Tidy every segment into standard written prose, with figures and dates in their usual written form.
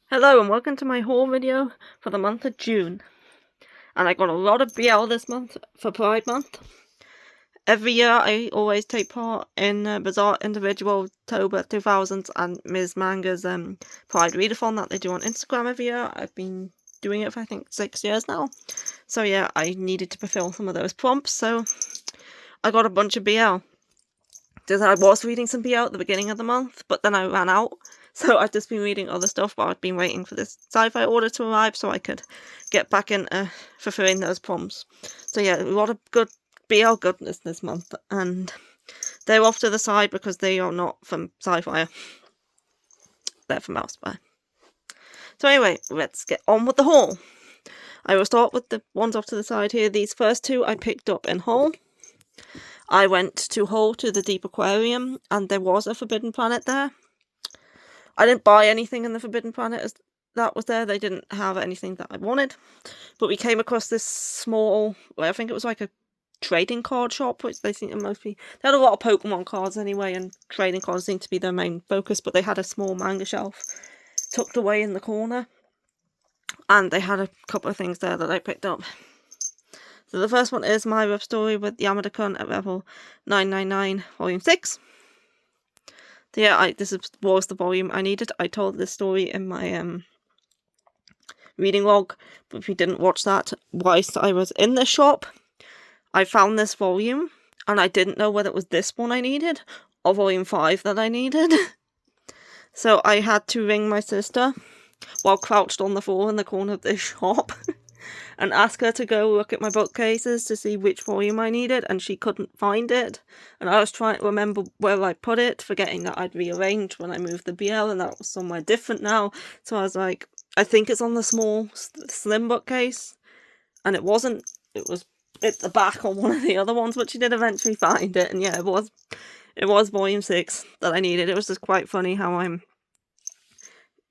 Hello and welcome to my haul video for the month of June. And I got a lot of BL this month for Pride Month. Every year I always take part in Bizarre Individual October 2000s and Ms. Manga's Pride Readathon that they do on Instagram every year. I've been doing it for I think 6 years now. So yeah, I needed to fulfill some of those prompts, so I got a bunch of BL. I was reading some BL at the beginning of the month, but then I ran out. So I've just been reading other stuff, but I've been waiting for this sci-fi order to arrive so I could get back into fulfilling those prompts. So yeah, a lot of good BL goodness this month, and they're off to the side because they are not from sci-fi. They're from elsewhere. So anyway, let's get on with the haul. I will start with the ones off to the side here. These first two I picked up in Hull. I went to Hull to the Deep Aquarium, and there was a Forbidden Planet there. I didn't buy anything in the Forbidden Planet that was there. They didn't have anything that I wanted. But we came across this small, I think it was like a trading card shop, which they seem to mostly... They had a lot of Pokemon cards anyway, and trading cards seemed to be their main focus, but they had a small manga shelf tucked away in the corner. And they had a couple of things there that I picked up. So the first one is My Love Story with Yamada-kun at level 999, volume 6. So yeah, this was the volume I needed. I told this story in my reading log, but if you didn't watch that whilst I was in the shop, I found this volume, and I didn't know whether it was this one I needed, or volume 5 that I needed. So I had to ring my sister, while crouched on the floor in the corner of this shop, and ask her to go look at my bookcases to see which volume I needed, and she couldn't find it. And I was trying to remember where I put it, forgetting that I'd rearranged when I moved the BL, and that was somewhere different now. So I was like, I think it's on the small, slim bookcase, and it wasn't. It was at the back on one of the other ones, but she did eventually find it, and yeah, it was volume 6 that I needed. It was just quite funny how I'm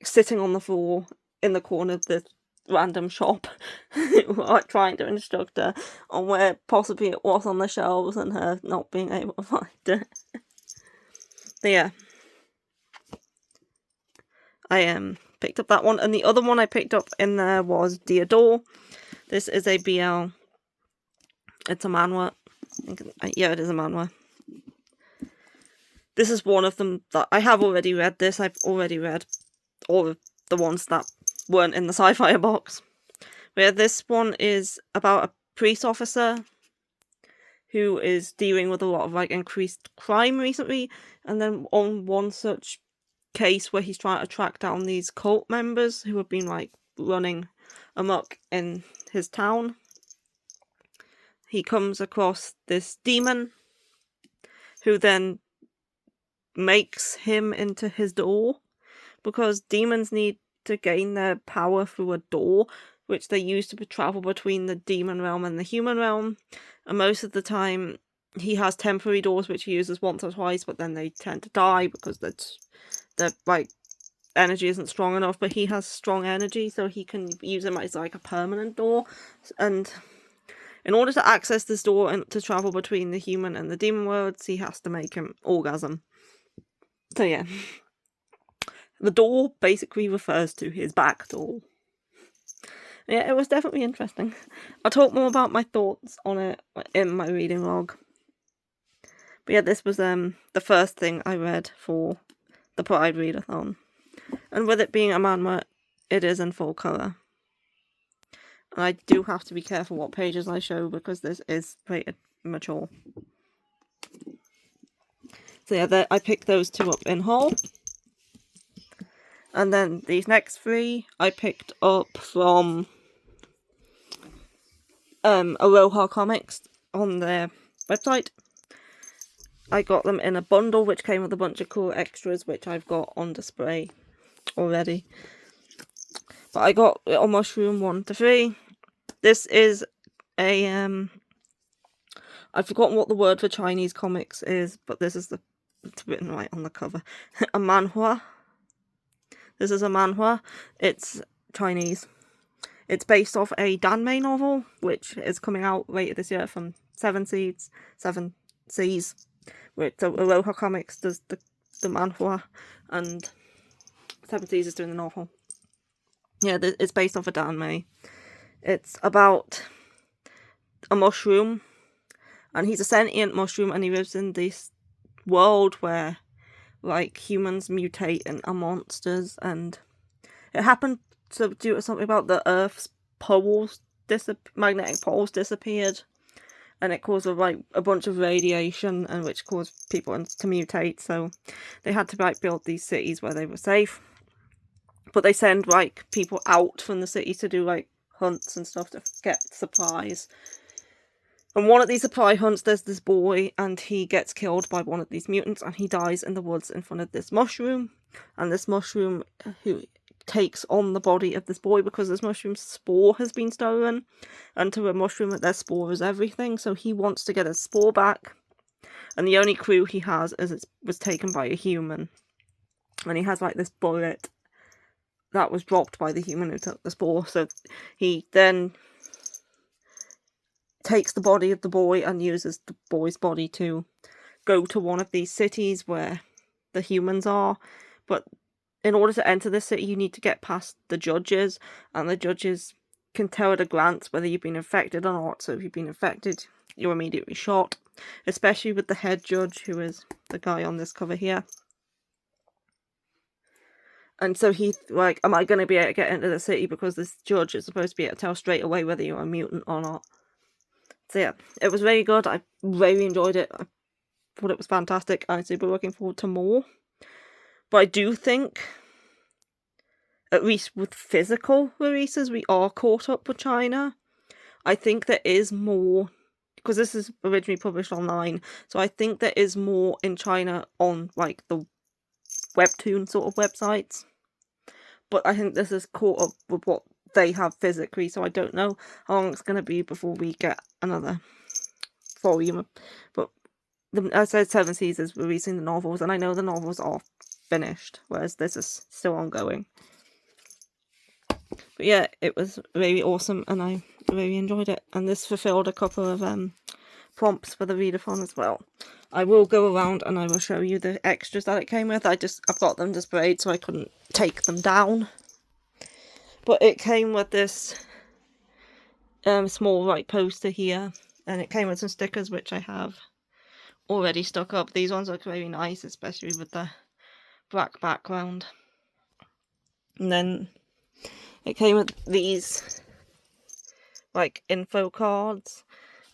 sitting on the floor in the corner of the random shop trying to instruct her on where possibly it was on the shelves, and her not being able to find it. But yeah, I picked up that one, and the other one I picked up in there was Deodore. This is a BL. It's a manhwa. Yeah, it is a manhwa. This is one of them that I have already read. I've already read all of the ones that weren't in the sci-fi box. Where this one is about a police officer who is dealing with a lot of increased crime recently, and then on one such case where he's trying to track down these cult members who have been running amok in his town, he comes across this demon who then makes him into his door, because demons need to gain their power through a door, which they use to travel between the demon realm and the human realm. And most of the time, he has temporary doors which he uses once or twice, but then they tend to die because the energy isn't strong enough. But he has strong energy, so he can use them as a permanent door. And in order to access this door and to travel between the human and the demon worlds, he has to make him orgasm. So yeah. The door basically refers to his back door. Yeah, it was definitely interesting. I'll talk more about my thoughts on it in my reading log. But yeah, this was the first thing I read for the Pride Readathon. And with it being a manhwa, it is in full colour. And I do have to be careful what pages I show, because this is rated mature. So yeah, I picked those two up in Hull. And then these next three I picked up from Aloha Comics on their website. I got them in a bundle which came with a bunch of cool extras which I've got on display already. But I got it on Mushroom 1 to 3. This is a I've forgotten what the word for Chinese comics is, but this is it's written right on the cover. A manhwa. This is a manhwa. It's Chinese. It's based off a Danmei novel, which is coming out later this year from Seven Seas, which Aloha Comics does the manhwa, and Seven Seas is doing the novel. Yeah, it's based off of anime. It's about a mushroom, and he's a sentient mushroom, and he lives in this world where, like, humans mutate and are monsters, and it happened to do something about the Earth's poles, magnetic poles disappeared, and it caused a bunch of radiation, and which caused people to mutate. So they had to build these cities where they were safe, but they send people out from the city to do hunts and stuff to get supplies. And one of these supply hunts, there's this boy, and he gets killed by one of these mutants, and he dies in the woods in front of this mushroom. And this mushroom who takes on the body of this boy, because this mushroom's spore has been stolen. And to a mushroom, their spore is everything, so he wants to get his spore back. And the only clue he has is it was taken by a human. And he has this bullet that was dropped by the human who took the spore. So he then takes the body of the boy and uses the boy's body to go to one of these cities where the humans are. But in order to enter this city, you need to get past the judges, and the judges can tell at a glance whether you've been infected or not. So if you've been infected, you're immediately shot, especially with the head judge, who is the guy on this cover here. And so he's like, am I going to be able to get into the city? Because this judge is supposed to be able to tell straight away whether you're a mutant or not. So yeah, it was very good. I really enjoyed it. I thought it was fantastic. I'm super looking forward to more. But I do think, at least with physical releases, we are caught up with China. I think there is more, because this is originally published online, so I think there is more in China on the webtoon sort of websites. But I think this is caught up with what they have physically, so I don't know how long it's going to be before we get another volume. But as I said, Seven Seas is releasing the novels, and I know the novels are finished, whereas this is still ongoing. But yeah, it was really awesome, and I really enjoyed it. And this fulfilled a couple of prompts for the readathon as well. I will go around and I will show you the extras that it came with. I've got them displayed so I couldn't take them down. But it came with this small poster here, and it came with some stickers which I have already stuck up. These ones look very nice, especially with the black background. And then it came with these info cards,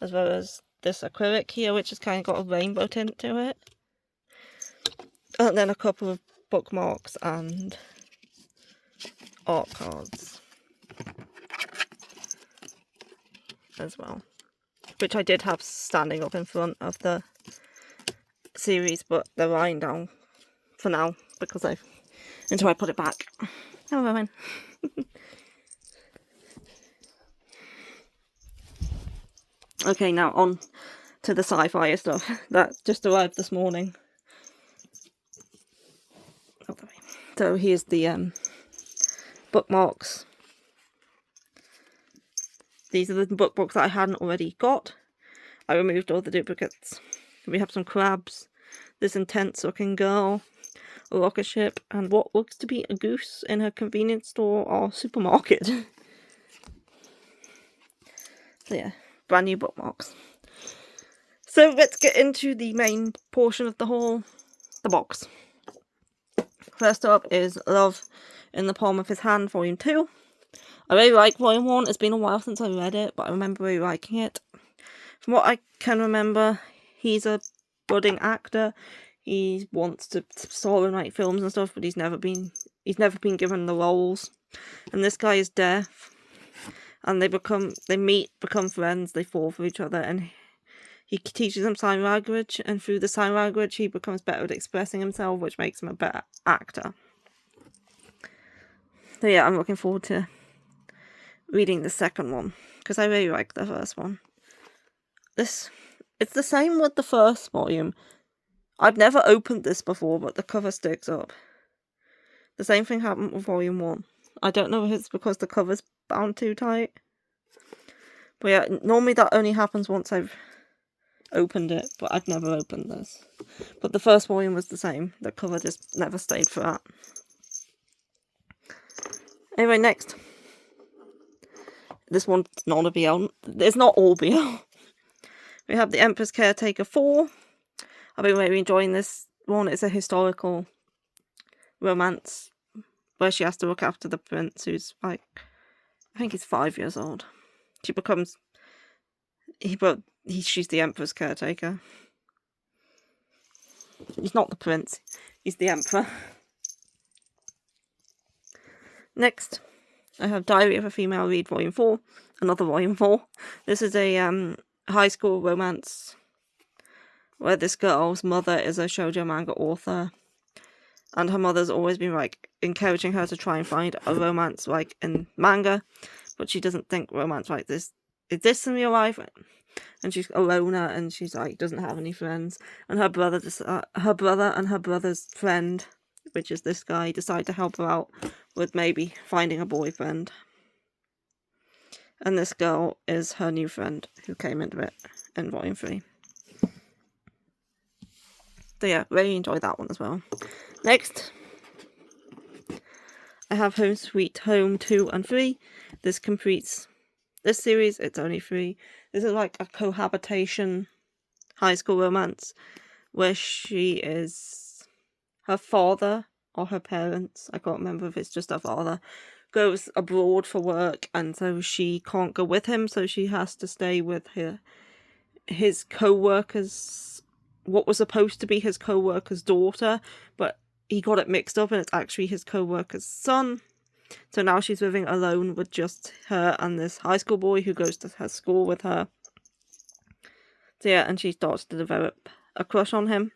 as well as this acrylic here, which has kind of got a rainbow tint to it. And then a couple of bookmarks and art cards as well, which I did have standing up in front of the series, but they're lying down for now because until I put it back. Oh, Rowan. Okay, now on to the sci-fi stuff that just arrived this morning. So here's the bookmarks. These are the bookmarks that I hadn't already got. I removed all the duplicates. We have some crabs, this intense looking girl, a rocket ship, and what looks to be a goose in a convenience store or supermarket. So yeah, brand new bookmarks. So let's get into the main portion of the haul, the box. First up is Love in the Palm of His Hand, Volume 2. I really like Volume 1. It's been a while since I read it, but I remember really liking it. From what I can remember, he's a budding actor. He wants to star in films and stuff, but he's never been given the roles. And this guy is deaf, and they meet, become friends, they fall for each other, and he teaches them sign language, and through the sign language he becomes better at expressing himself, which makes him a better actor. So yeah, I'm looking forward to reading the second one, because I really like the first one. It's the same with the first volume. I've never opened this before, but the cover sticks up. The same thing happened with Volume 1. I don't know if it's because the cover's bound too tight. But yeah, normally that only happens once I've opened it, but I've never opened this. But the first volume was the same. The cover just never stayed flat. Anyway, next. This one's not a BL. It's not all BL. We have The Emperor's Caretaker 4. I've been really enjoying this one. It's a historical romance where she has to look after the prince who's like, I think he's 5 years old. She becomes... she's the Emperor's caretaker. He's not the prince. He's the Emperor. Next, I have Diary of a Female Lead Volume 4. Another Volume 4. This is a high school romance where this girl's mother is a shoujo manga author. And her mother's always been like encouraging her to try and find a romance like in manga. But she doesn't think romance like this exists in real life. And she's a loner and she's like doesn't have any friends. And her brother and her brother's friend, which is this guy, decide to help her out with maybe finding a boyfriend. And this girl is her new friend who came into it in Volume 3. So yeah, really enjoyed that one as well. Next, I have Home Sweet Home 2 and 3. This completes this series. It's only 3. This is like a cohabitation high school romance where her father or her parents, I can't remember if it's just her father, goes abroad for work, and so she can't go with him, so she has to stay with his co-worker's, what was supposed to be his co-worker's daughter, but he got it mixed up and it's actually his co-worker's son. So now she's living alone with just her and this high school boy who goes to her school with her. So yeah, and she starts to develop a crush on him.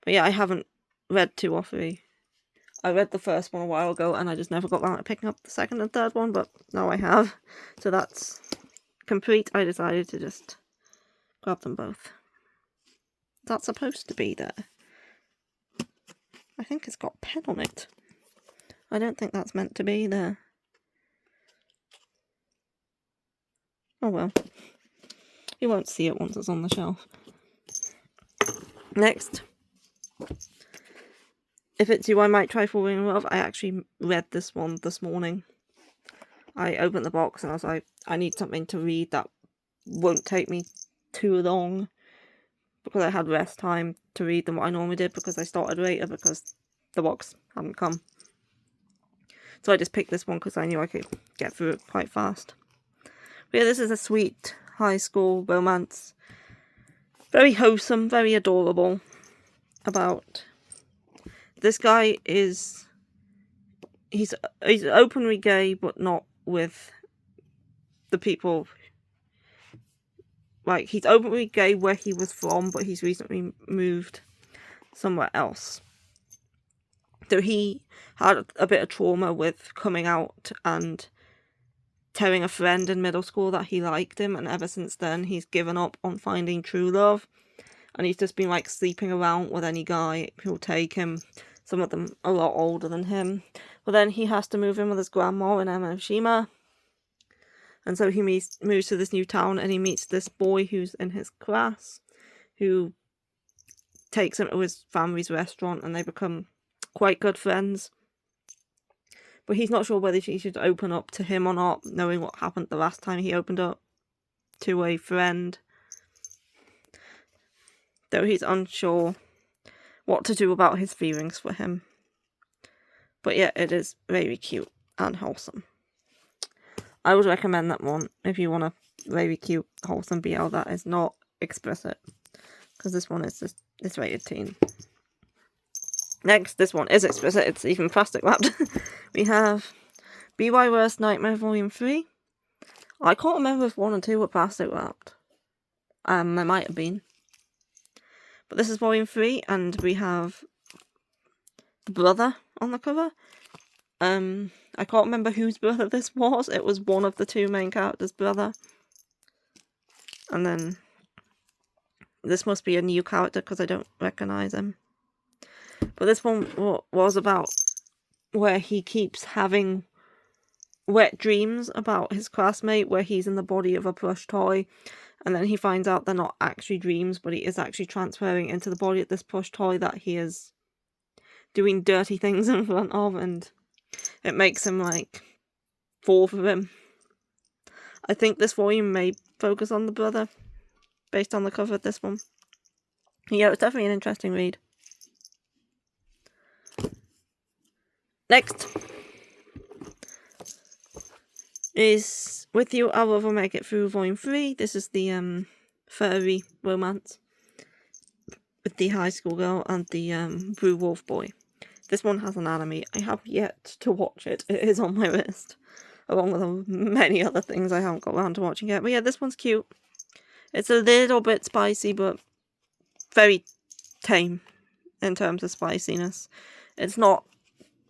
But yeah, I haven't read 2 or 3. I read the first one a while ago and I just never got around to picking up the second and third one, but now I have. So that's complete. I decided to just grab them both. That's supposed to be there. I think it's got a pen on it. I don't think that's meant to be there. Oh well. You won't see it once it's on the shelf. Next. If It's You, I Might Try Falling in Love. I actually read this one this morning. I opened the box and I was like, I need something to read that won't take me too long, because I had less time to read than what I normally did because I started later because the box hadn't come. So I just picked this one because I knew I could get through it quite fast. But yeah, this is a sweet high school romance. Very wholesome, very adorable. About this guy he's openly gay, but not with the people. Like, he's openly gay where he was from, but he's recently moved somewhere else. So he had a bit of trauma with coming out and telling a friend in middle school that he liked him, and ever since then he's given up on finding true love. And he's just been like sleeping around with any guy who'll take him. Some of them a lot older than him. But then he has to move in with his grandma in Enoshima. And so he moves to this new town and he meets this boy who's in his class, who takes him to his family's restaurant and they become quite good friends. But he's not sure whether he should open up to him or not, knowing what happened the last time he opened up to a friend. Though he's unsure what to do about his feelings for him. But yeah, it is very cute and wholesome. I would recommend that one if you want a very cute, wholesome BL that is not explicit. Because this one is just, it's rated teen. Next, this one is explicit. It's even plastic wrapped. We have BY Worst Nightmare Volume 3. I can't remember if 1 and 2 were plastic wrapped. They might have been. But this is Volume 3, and we have the brother on the cover. I can't remember whose brother this was. It was one of the 2 main characters' brother. And then this must be a new character because I don't recognise him. But this one was about where he keeps having wet dreams about his classmate, where he's in the body of a plush toy. And then he finds out they're not actually dreams, but he is actually transferring into the body of this plush toy that he is doing dirty things in front of. And it makes him like fall for him. I think this volume may focus on the brother, based on the cover of this one. Yeah, it's definitely an interesting read. Next is With You I'll Ever Make It Through Volume 3. This is the furry romance with the high school girl and the blue wolf boy. This one has an anime. I have yet to watch it. It is on my list, along with many other things I haven't got around to watching yet. But yeah, this one's cute. It's a little bit spicy, but very tame in terms of spiciness. It's not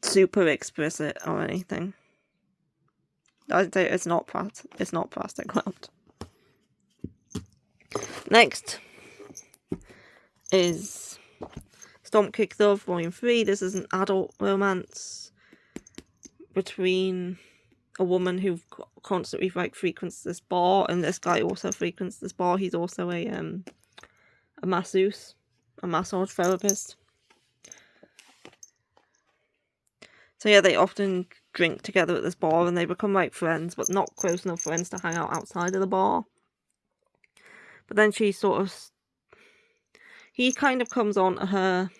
super explicit or anything. I'd say it's not plastic wrapped. Next is Stomp Kick Love Volume 3. This is an adult romance between a woman who constantly frequents this bar, and this guy also frequents this bar. He's also a masseuse, a massage therapist. So yeah, they often drink together at this bar and they become like friends, but not close enough friends to hang out outside of the bar. But then he kind of comes on to her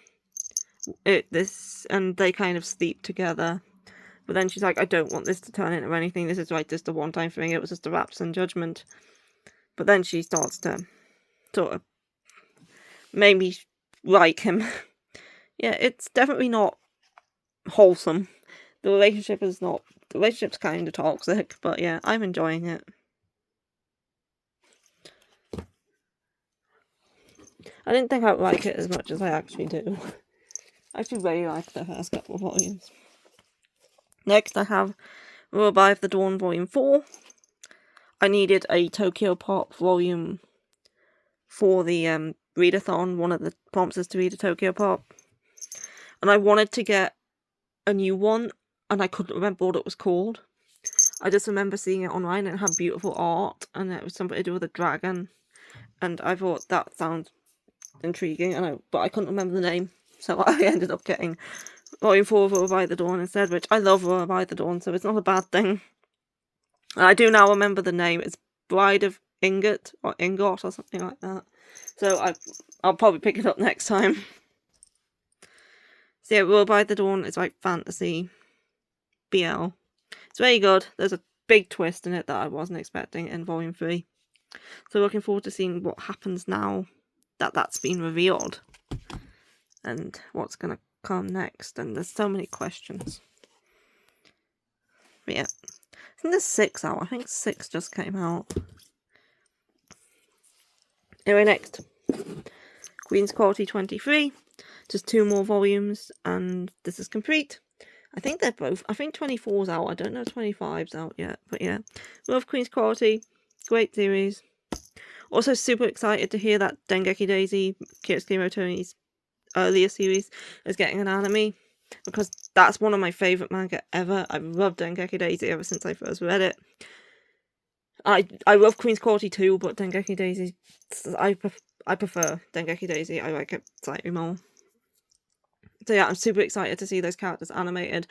and they kind of sleep together. But then she's like, I don't want this to turn into anything. This is like just a one-time thing. It was just a lapse in judgment. But then she starts to sort of maybe like him. Yeah, it's definitely not wholesome. The relationship's kind of toxic, but yeah, I'm enjoying it. I didn't think I'd like it as much as I actually do. I actually really like the first couple of volumes. Next I have Lullaby of the Dawn Volume 4. I needed a Tokyo Pop volume for the readathon. One of the prompts is to read a Tokyo Pop. And I wanted to get a new one, and I couldn't remember what it was called. I just remember seeing it online and it had beautiful art, and it was something to do with a dragon. And I thought that sounds intriguing, but I couldn't remember the name. So I ended up getting Volume 4 of Lullaby of the Dawn instead, which I love Lullaby of the Dawn, so it's not a bad thing. And I do now remember the name. It's Bride of Ingot or something like that. So I'll probably pick it up next time. So yeah, Lullaby of the Dawn is like fantasy BL. It's very good. There's a big twist in it that I wasn't expecting in Volume 3. So looking forward to seeing what happens now that that's been revealed. And what's going to come next. And there's so many questions. But yeah. I think there's 6 out. I think 6 just came out. Anyway, next. Queen's Quality 23. Just 2 more volumes. And this is complete. I think they're both. I think 24's out. I don't know if 25's out yet. But yeah. Love Queen's Quality. Great series. Also super excited to hear that Dengeki Daisy, Kyosuke Motoni's earlier series, is getting an anime. Because that's one of my favourite manga ever. I've loved Dengeki Daisy ever since I first read it. I love Queen's Quality too, but Dengeki Daisy, I prefer Dengeki Daisy. I like it slightly more. So yeah, I'm super excited to see those characters animated.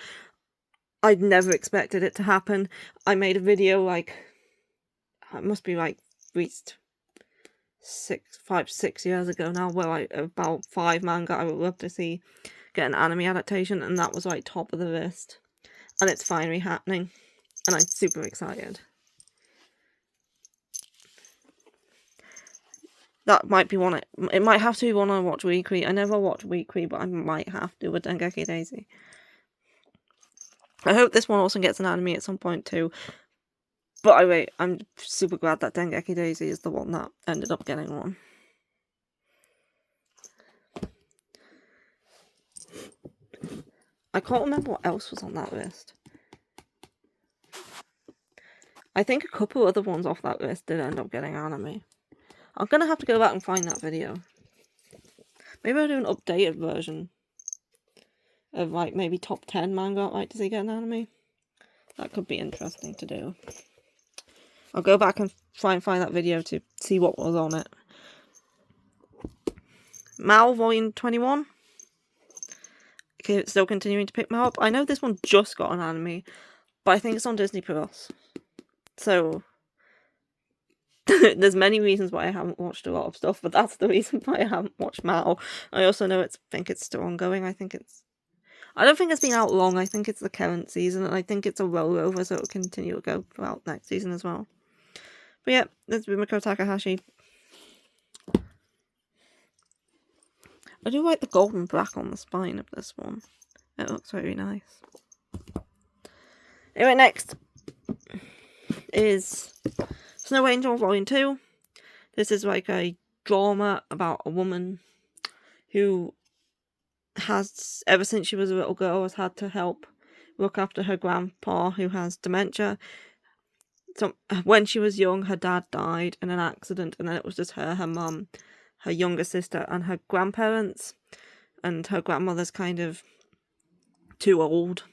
I'd never expected it to happen. I made a video it must be at least 6 years ago now, where about 5 manga I would love to see get an anime adaptation, and that was top of the list. And it's finally happening, and I'm super excited. That might be one. It might have to be one I watch weekly. I never watch weekly, but I might have to with Dengeki Daisy. I hope this one also gets an anime at some point too. But I'm super glad that Dengeki Daisy is the one that ended up getting one. I can't remember what else was on that list. I think a couple other ones off that list did end up getting anime. I'm gonna have to go back and find that video. Maybe I'll do an updated version of maybe top 10 manga I'd like to see get an anime. That could be interesting to do. I'll go back and try and find that video to see what was on it. Mao Volume 21. still continuing to pick me up. I know this one just got an anime, but I think it's on Disney Plus. So there's many reasons why I haven't watched a lot of stuff, but that's the reason why I haven't watched Mao. I also know think it's still ongoing. I don't think it's been out long. I think it's the current season, and I think it's a rollover, so it'll continue to go throughout next season as well. But yeah, this is Rumiko Takahashi. I do like the golden black on the spine of this one. It looks very nice. Anyway, next is Snow Angel Volume 2. This is like a drama about a woman who has, ever since she was a little girl, has had to help look after her grandpa who has dementia. So when she was young, her dad died in an accident, and then it was just her mum, her younger sister, and her grandparents. And her grandmother's kind of too old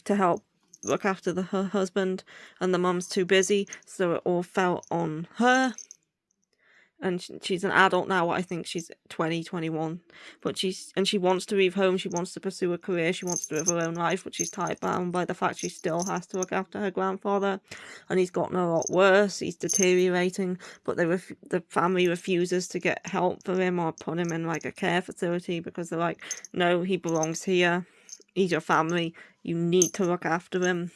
to help look after her husband, and the mum's too busy, so it all fell on her. And she's an adult now. I think she's 20, 21. But she wants to leave home. She wants to pursue a career. She wants to live her own life, but she's tied down by the fact she still has to look after her grandfather. And he's gotten a lot worse. He's deteriorating. But the family refuses to get help for him or put him in like a care facility, because they're like, no, he belongs here. He's your family. You need to look after him.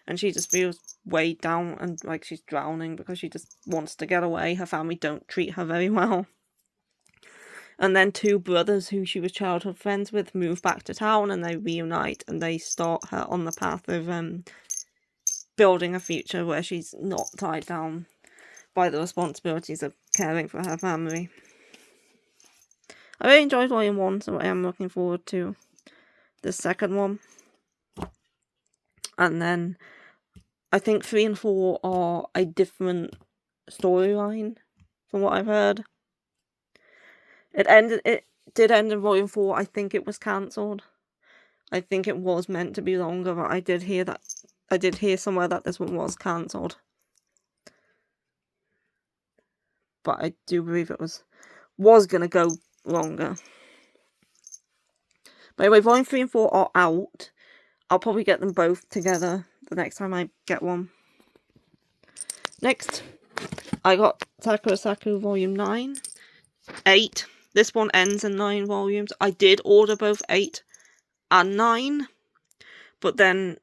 And she just feels weighed down and like she's drowning because she just wants to get away. Her family don't treat her very well. And then two brothers who she was childhood friends with move back to town, and they reunite, and they start her on the path of building a future where she's not tied down by the responsibilities of caring for her family. I really enjoyed Volume 1, so I am looking forward to the second one. And then I think 3 and 4 are a different storyline from what I've heard. It did end in Volume 4. I think it was cancelled. I think it was meant to be longer, but I did hear somewhere that this one was cancelled. But I do believe it was gonna go longer. But anyway, Volume 3 and 4 are out. I'll probably get them both together the next time I get one. Next, I got Sakura Saku Volume 9. 8. This one ends in 9 volumes. I did order both 8 and 9, but then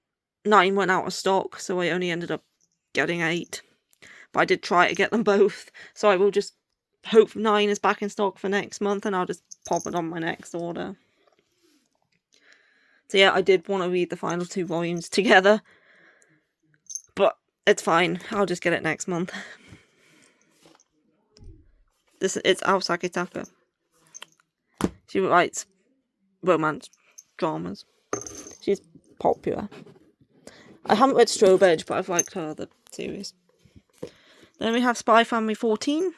9 went out of stock, so I only ended up getting 8. But I did try to get them both, so I will just hope 9 is back in stock for next month, and I'll just pop it on my next order. So yeah, I did want to read the final 2 volumes together, but it's fine. I'll just get it next month. It's Aosaki Taka. She writes romance dramas. She's popular. I haven't read Strobe Edge, but I've liked her other series. Then we have Spy Family 14.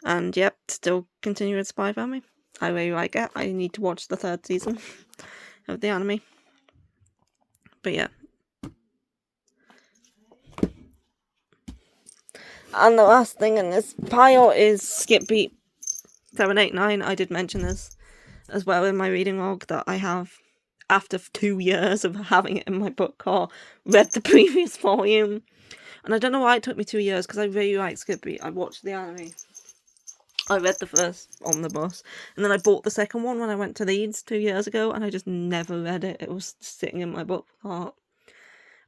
And yep, still continuing Spy Family. I really like it. I need to watch the 3rd season of the anime. But yeah. And the last thing in this pile is Skip Beat 789. I did mention this as well in my reading log, that I have, after 2 years of having it in my book cart, read the previous volume. And I don't know why it took me 2 years, because I really like Skip Beat. I watched the anime. I read the first omnibus, and then I bought the second one when I went to Leeds 2 years ago, and I just never read it. It was sitting in my book cart.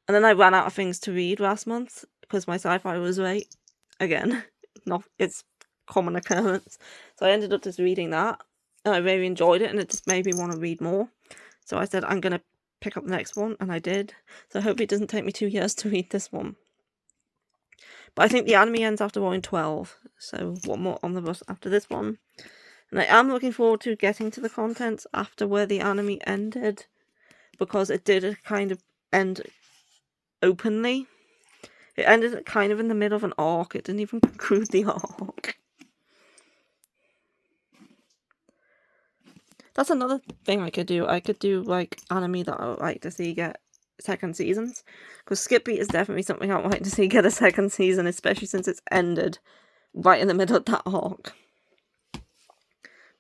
And then I ran out of things to read last month, because my sci-fi was late. Again, it's common occurrence. So I ended up just reading that, and I really enjoyed it, and it just made me want to read more. So I said, I'm going to pick up the next one, and I did. So I hope it doesn't take me 2 years to read this one. But I think the anime ends after volume 12, so one more omnibus after this one. And I am looking forward to getting to the contents after where the anime ended, because it did kind of end openly. It ended kind of in the middle of an arc. It didn't even conclude the arc. That's another thing I could do. I could do like anime that I would like to see get second seasons, because Skip Beat is definitely something I would like to see get a second season, especially since it's ended right in the middle of that arc.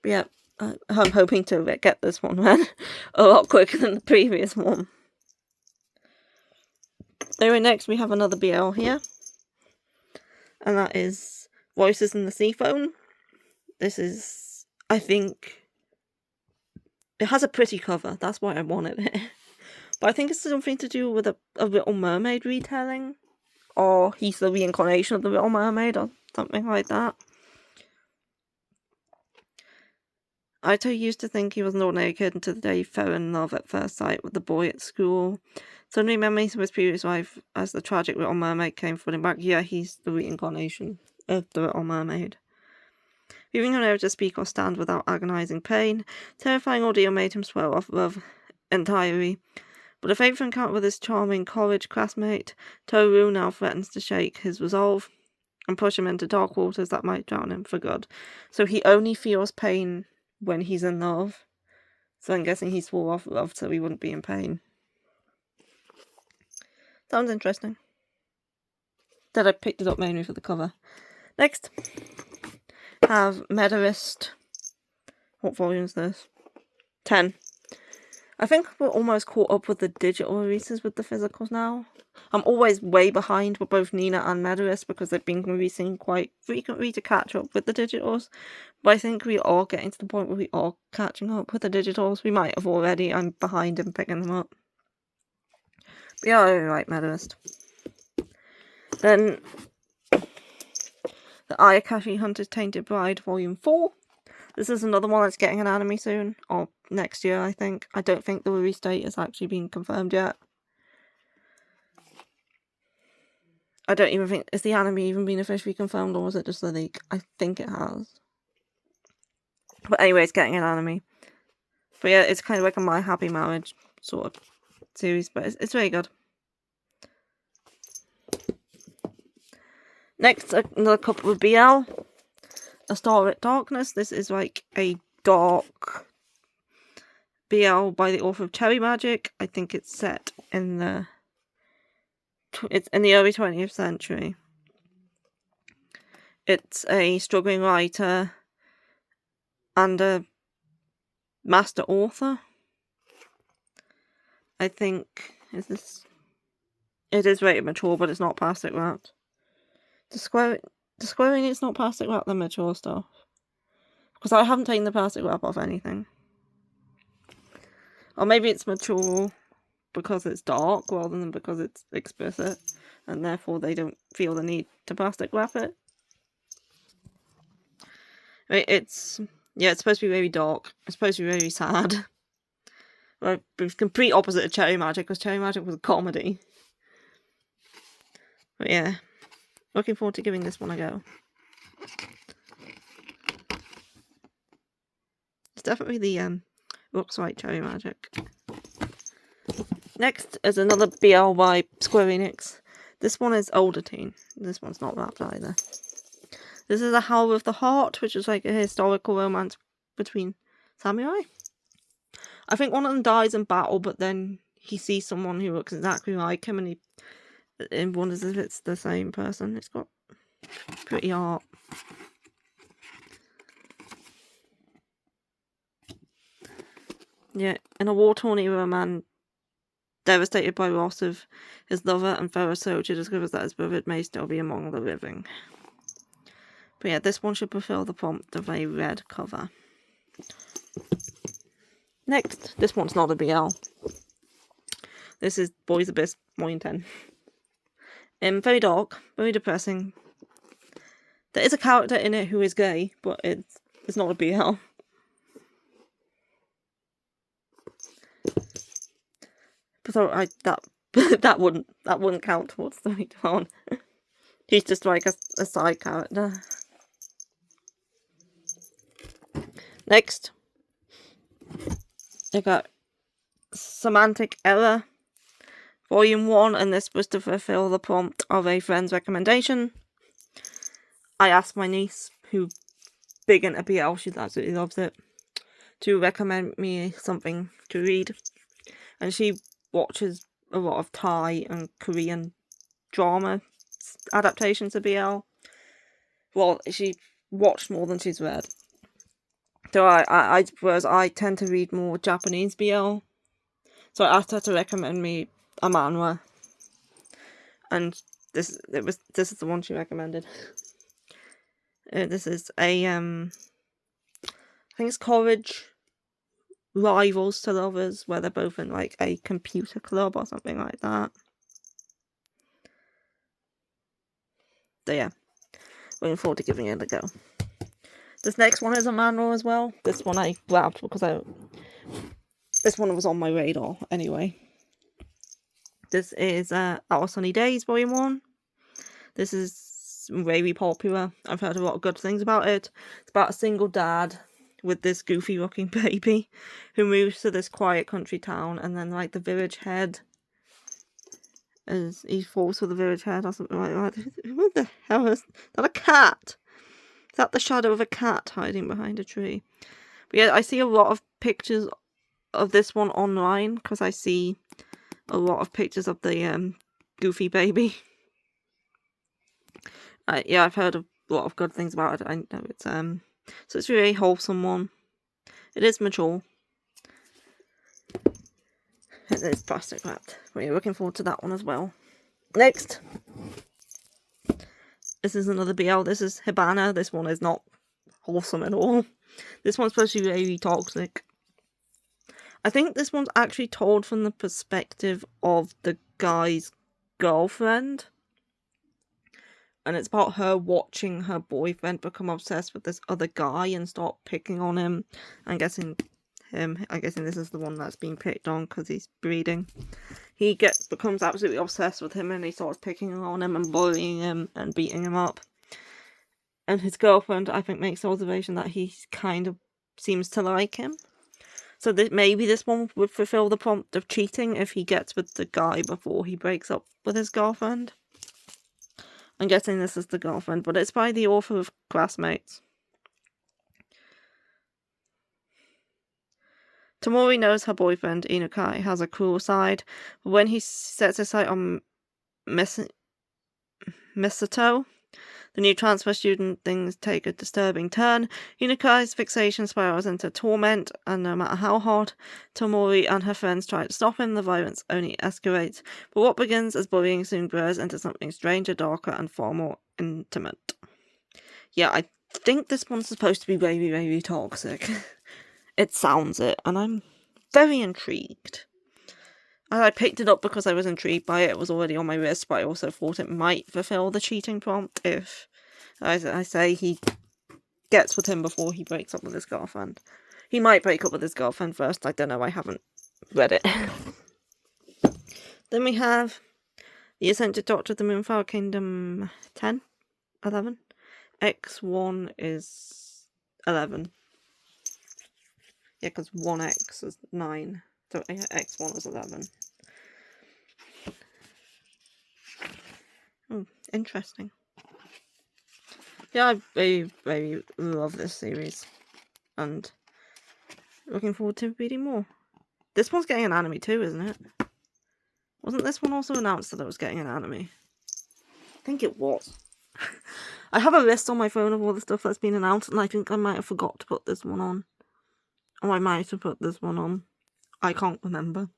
But yeah, I'm hoping to get this one read a lot quicker than the previous one. Anyway, next we have another BL here, and that is Voices in the Seaphone. This is, I think, it has a pretty cover, that's why I wanted it. But I think it's something to do with a Little Mermaid retelling, or he's the reincarnation of the Little Mermaid, or something like that. I used to think he was an ordinary kid until the day he fell in love at first sight with the boy at school. Suddenly memories of his previous life as the tragic Little Mermaid came flooding back. Yeah, he's the reincarnation of the Little Mermaid. Leaving him never to speak or stand without agonizing pain, terrifying ordeal made him swell off love entirely. But a fateful encounter with his charming college classmate, Toru, now threatens to shake his resolve and push him into dark waters that might drown him for good. So he only feels pain when he's in love. So I'm guessing he swore off love so he wouldn't be in pain. Sounds interesting. That I picked it up mainly for the cover. Next, have Medalist. What volume is this? 10. I think we're almost caught up with the digital releases with the physicals now. I'm always way behind with both Nina and Medalist because they've been releasing quite frequently to catch up with the digitals. But I think we are getting to the point where we are catching up with the digitals. We might have already. I'm behind in picking them up. But yeah, I really like Medalist. Then, the Ayakashi Hunter's Tainted Bride Volume 4. This is another one that's getting an anime soon, or next year, I think. I don't think the release date has actually been confirmed yet. I don't even think, has the anime even been officially confirmed, or was it just a leak? I think it has. But anyway, it's getting an anime. But yeah, it's kind of like a My Happy Marriage sort of series, but it's very good. Next, another couple of BL. A Star at Darkness. This is like a dark BL by the author of Cherry Magic. I think it's set in the early 20th century. It's a struggling writer and a master author. I think it is rated mature, but it's not plastic wrapped. Disclosing it's not plastic wrap the mature stuff. Because I haven't taken the plastic wrap off anything. Or maybe it's mature because it's dark rather than because it's explicit. And therefore they don't feel the need to plastic wrap it. It's supposed to be very dark. It's supposed to be very sad. Well, it's complete opposite of Cherry Magic, because Cherry Magic was a comedy. But yeah. Looking forward to giving this one a go. It's definitely the looks like Cherry Magic. Next is another BL by Square Enix. This one is older teen. This one's not wrapped either. This is A Howl of the Heart, which is like a historical romance between samurai. I think one of them dies in battle, but then he sees someone who looks exactly like him, and he wonders if it's the same person. It's got pretty art. Yeah, in a war-torn era, a man devastated by loss of his lover and fellow soldier discovers that his beloved may still be among the living. But yeah, this one should fulfill the prompt of a red cover. Next, this one's not a BL. This is Boys Abyss Volume 10. Very dark, very depressing. There is a character in it who is gay, but it's not a BL. But that wouldn't count towards the later on. He's just like a side character. Next, I got Semantic Error Volume 1, and this was to fulfill the prompt of a friend's recommendation. I asked my niece, who's big into BL, she absolutely loves it, to recommend me something to read. And she watches a lot of Thai and Korean drama adaptations of BL. Well, she watched more than she's read. So whereas I tend to read more Japanese BL, so I asked her to recommend me a manhwa, and this is the one she recommended. This is a I think it's Courage Rivals to Lovers, where they're both in like a computer club or something like that. So yeah, looking forward to giving it a go. This next one is a manhwa as well. This one I grabbed because this one was on my radar anyway. This is Our Sunny Days Volume 1. This is very popular. I've heard a lot of good things about it. It's about a single dad with this goofy looking baby who moves to this quiet country town, and then like the village head he falls for the village head or something like that. What the hell is that? A cat? Is that the shadow of a cat hiding behind a tree? But yeah, I see a lot of pictures of this one online because I see a lot of pictures of the goofy baby. Yeah, I've heard a lot of good things about it. I know it's so it's a really wholesome one. It is mature. It is plastic wrapped. We're looking forward to that one as well. Next, this is another BL. This is Hibana. This one is not wholesome at all. This one's supposed to be really toxic. I think this one's actually told from the perspective of the guy's girlfriend. And it's about her watching her boyfriend become obsessed with this other guy and start picking on him. I'm guessing this is the one that's being picked on because he's breeding. He becomes absolutely obsessed with him, and he starts picking on him and bullying him and beating him up. And his girlfriend, I think, makes the observation that he kind of seems to like him. So maybe this one would fulfill the prompt of cheating if he gets with the guy before he breaks up with his girlfriend. I'm guessing this is the girlfriend, but it's by the author of Classmates. Tamori knows her boyfriend, Inukai, has a cruel side, but when he sets his sight on Misato, the new transfer student, things take a disturbing turn. Inukai's fixation spirals into torment, and no matter how hard Tamori and her friends try to stop him, the violence only escalates. But what begins as bullying soon grows into something stranger, darker, and far more intimate. Yeah, I think this one's supposed to be very, very toxic. It sounds it, and I'm very intrigued. I picked it up because I was intrigued by it. It was already on my list, but I also thought it might fulfill the cheating prompt if, as I say, he gets with him before he breaks up with his girlfriend. He might break up with his girlfriend first. I don't know. I haven't read it. Then we have The Eccentric Doctor of the Moonflower Kingdom 10, 11. X1 is 11. Yeah, because 1x is 9. So X1 is 11. Oh, interesting. Yeah, I very, very love this series. And looking forward to reading more. This one's getting an anime too, isn't it? Wasn't this one also announced that it was getting an anime? I think it was. I have a list on my phone of all the stuff that's been announced, and I think I might have forgot to put this one on. Or I might have put this one on. I can't remember.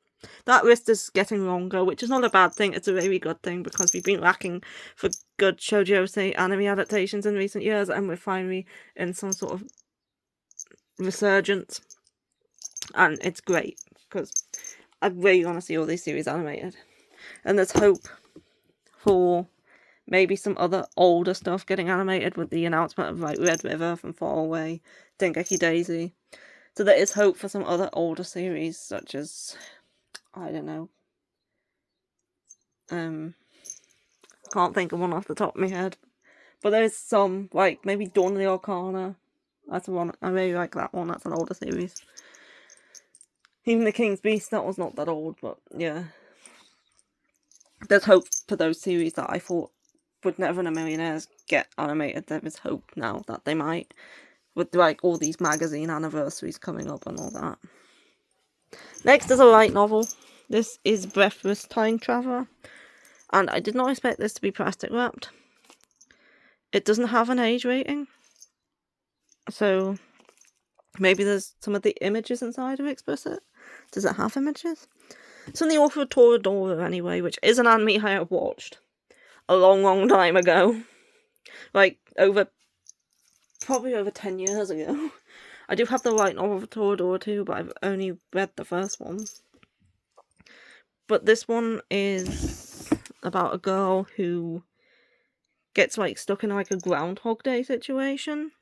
That list is getting longer, which is not a bad thing. It's a very good thing because we've been lacking for good shoujo anime adaptations in recent years, and we're finally in some sort of resurgence. And it's great because I really want to see all these series animated. And there's hope for maybe some other older stuff getting animated with the announcement of like Red River from Far Away, Dengeki Daisy. So there is hope for some other older series such as, I don't know. Can't think of one off the top of my head. But there's some, like maybe Dawn of the Arcana. That's the one. I really like that one. That's an older series. Even The King's Beast, that was not that old, but yeah. There's hope for those series that I thought would never in a millionaires get animated. There is hope now that they might. With like all these magazine anniversaries coming up and all that. Next is a light novel. This is Breathless Time Traveler. And I did not expect this to be plastic wrapped. It doesn't have an age rating. So Maybe there's some of the images inside are explicit. Does it have images? It's from the author of Toradora anyway, which is an anime I have watched a long time ago. Like, probably over 10 years ago. I do have the light novel for Toradora too, but I've only read the first one. But this one is about a girl who gets like stuck in like a Groundhog Day situation.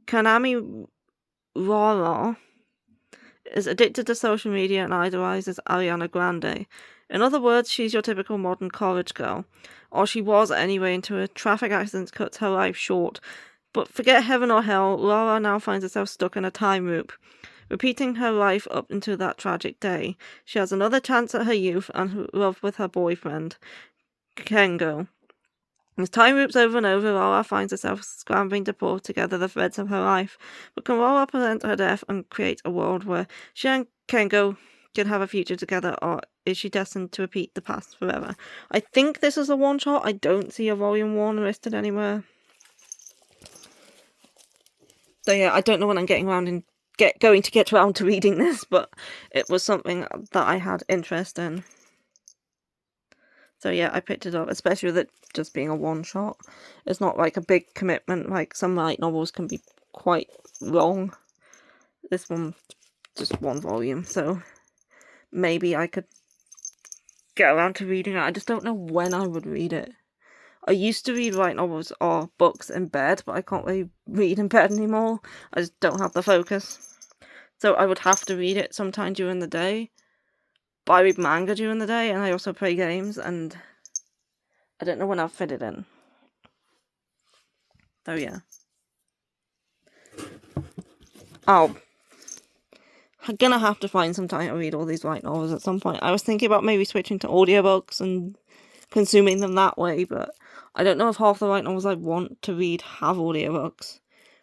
Kanami Rara is addicted to social media and idolizes Ariana Grande. In other words, she's your typical modern college girl. Or she was anyway, until a traffic accident cuts her life short. But forget heaven or hell, Laura now finds herself stuck in a time loop, repeating her life up until that tragic day. She has another chance at her youth and love with her boyfriend, Kengo. As time loops over and over, Laura finds herself scrambling to pull together the threads of her life. But can Laura prevent her death and create a world where she and Kengo can have a future together, or is she destined to repeat the past forever? I think this is a one-shot. I don't see a volume 1 listed anywhere. So yeah, I don't know when I'm getting around and going to get around to reading this, but it was something that I had interest in. So yeah, I picked it up, especially with it just being a one-shot. It's not like a big commitment, like some light novels can be quite long. This one, just one volume, so maybe I could get around to reading it. I just don't know when I would read it. I used to read light novels or books in bed, but I can't really read in bed anymore. I just don't have the focus. So I would have to read it sometime during the day. But I read manga during the day, and I also play games, and I don't know when I'll fit it in. So yeah. I'm gonna have to find some time to read all these light novels at some point. I was thinking about maybe switching to audiobooks and consuming them that way, but I don't know if half the light novels I want to read have audiobooks.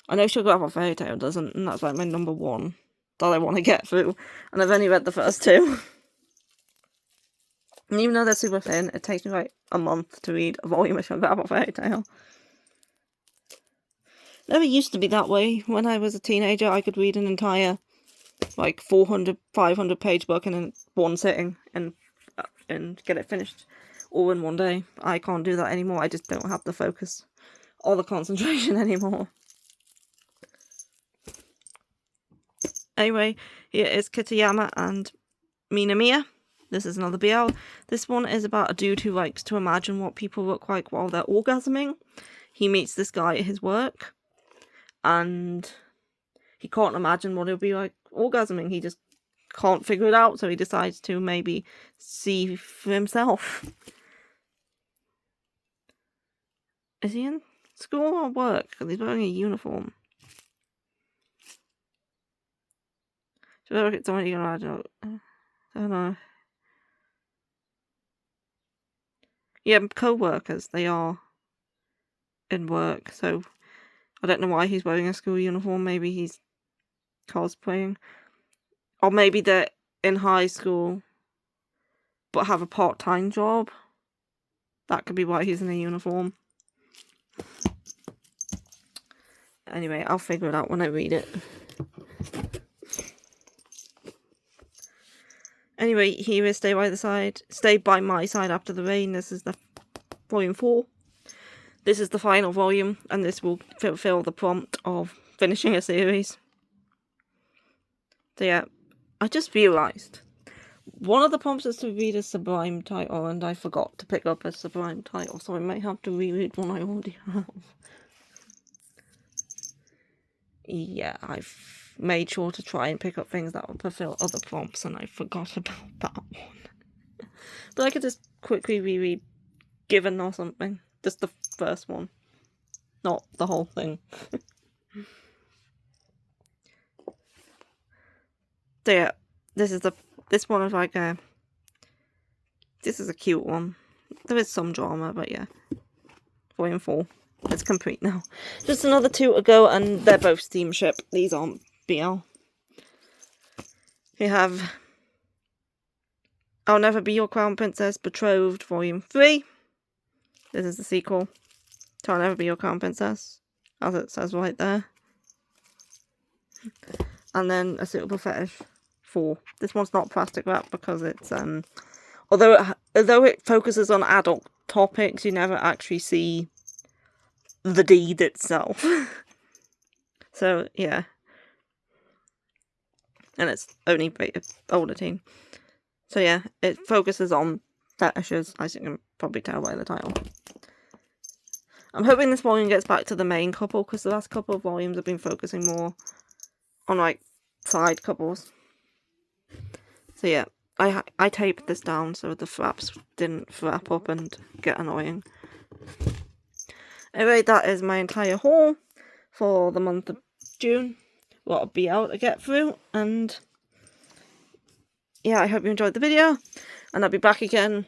I know Sugar Apple Fairy Tale doesn't, and that's like my number one that I want to get through, and I've only read the first two. And even though they're super thin, it takes me like a month to read a volume of Sugar Apple Fairy Tale. Never used to be that way. When I was a teenager, I could read an entire like 400, 500 page book in one sitting and get it finished all in one day. I can't do that anymore. I just don't have the focus or the concentration anymore. Anyway, here is Kitayama and Minamiya. This is another BL. This one is about a dude who likes to imagine what people look like while they're orgasming. He meets this guy at his work, and he can't imagine what it'll be like orgasming. He just can't figure it out, so he decides to maybe see for himself. Is he in school or work? Because he's wearing a uniform. Should I look at someone you can imagine? I don't know. Yeah, co-workers, they are in work, so I don't know why he's wearing a school uniform. Maybe he's cosplaying. Or maybe they're in high school but have a part-time job. That could be why he's in a uniform. Anyway, I'll figure it out when I read it. Anyway, here is Stay by My Side After the Rain. This is the volume 4. This is the final volume, and this will fulfill the prompt of finishing a series. So yeah, I just realised one of the prompts is to read a Sublime title, and I forgot to pick up a Sublime title, so I might have to reread one I already have. Yeah, I've made sure to try and pick up things that will fulfill other prompts, and I forgot about that one. But I could just quickly reread Given or something. Just the first one. Not the whole thing. So yeah, this one is like this is a cute one. There is some drama, but yeah. Volume 4. It's complete now. Just another 2 to go, and they're both steamship. These aren't BL. We have I'll Never Be Your Crown Princess Betrothed, Volume 3. This is the sequel to I'll Never Be Your Crown Princess, as it says right there. And then a suitable fetish for. This one's not plastic wrap because it's although it focuses on adult topics, you never actually see the deed itself. So yeah, and it's only rated older teen. So yeah, it focuses on fetishes, as you can probably tell by the title. I'm hoping this volume gets back to the main couple, because the last couple of volumes have been focusing more on like side couples. So yeah, I taped this down so the flaps didn't flap up and get annoying. Anyway, that is my entire haul for the month of June. What I'll be able to get through, and yeah, I hope you enjoyed the video, and I'll be back again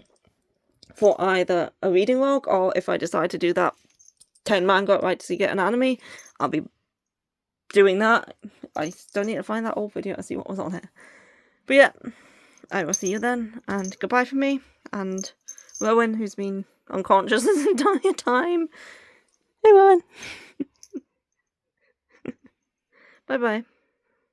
for either a reading log, or if I decide to do that 10 manga right to see get an anime, I'll be doing that. I still need to find that old video to see what was on it. But yeah, I will see you then, and goodbye from me, and Rowan, who's been unconscious this entire time. Hey Rowan! Bye bye.